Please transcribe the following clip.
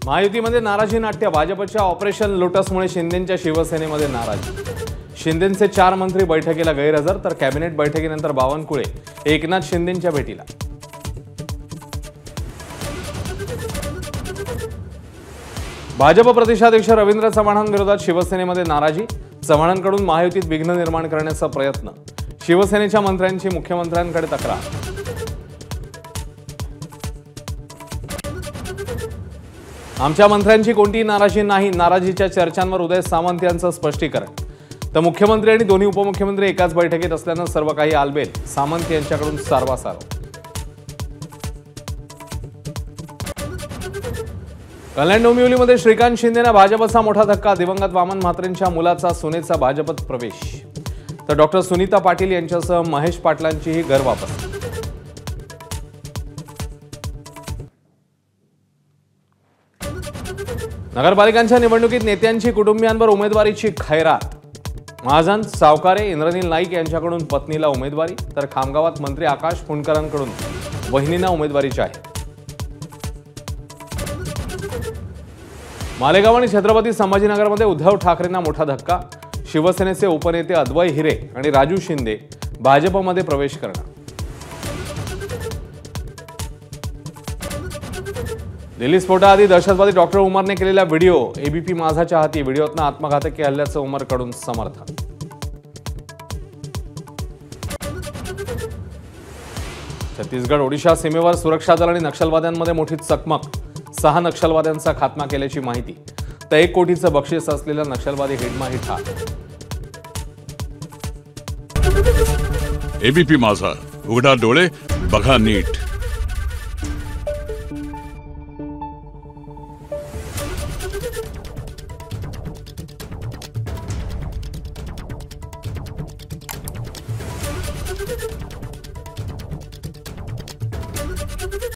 महायुतीमध्ये नाराजी नाट्य। भाजपच्या ऑपरेशन लोटसमुळे शिंदेंच्या शिवसेनेमध्ये नाराजी। शिंदेंचे 4 मंत्री बैठकीला गैरहजर, तर कॅबिनेट बैठकीनंतर बावनकुळे एकनाथ शिंदेंच्या भेटीला। भाजप प्रदेशाध्यक्ष रवींद्र चव्हाणांविरोधात शिवसेनेमध्ये नाराजी। चव्हाणांकडून महायुतीत विघ्न निर्माण करण्याचा प्रयत्न। शिवसेनेच्या मंत्र्यांची मुख्यमंत्र्यांकडे तक्रार। आमच्या मंत्र्यांची कोणतीही नाराजी नाही। नाराजीच्या चर्चांवर उदय सामंत यांचं स्पष्टीकरण। तर मुख्यमंत्री आणि दोन्ही उपमुख्यमंत्री एकाच बैठकीत असल्यानं सर्व काही आलबेल। सामंत यांच्याकडून सारवासारव। कल्याण डोंबिवलीमध्ये श्रीकांत शिंदेंना भाजपचा मोठा धक्का। दिवंगत वामन म्हात्रेंच्या मुलाचा सुनेचा भाजपत प्रवेश। तर डॉक्टर सुनीता पाटील यांच्यासह महेश पाटलांचीही घर वापस। नगरपालिकांच्या निवडणुकीत नेत्यांची कुटुंबियांवर उमेदवारीची खैरात। महाजन, सावकारे, इंद्रनील नाईक यांच्याकडून पत्नीला उमेदवारी, तर खामगावात मंत्री आकाश फुंडकरांकडून वहिनींना उमेदवारी जाहीर। मालेगाव आणि छत्रपती संभाजीनगरमध्ये उद्धव ठाकरेंना मोठा धक्का। शिवसेनेचे उपनेते अद्वै हिरे आणि राजू शिंदे भाजपमध्ये प्रवेश करणार। दिल्ली स्फोटाआधी दहशतवादी डॉक्टर उमरने केलेला व्हिडिओ एबीपी माझाच्या हाती। व्हिडिओतनं आत्मघातकी हल्ल्याचं उमरकडून समर्थन। छत्तीसगड ओडिशा सीमेवर सुरक्षा दल आणि नक्षलवाद्यांमध्ये मोठी चकमक। 6 नक्षलवाद्यांचा खात्मा केल्याची माहिती। तर 1 कोटीचं बक्षीस असलेला नक्षलवादी हिडमाही ठार। एबीपी माझा, उघडा डोळे बघा नीट।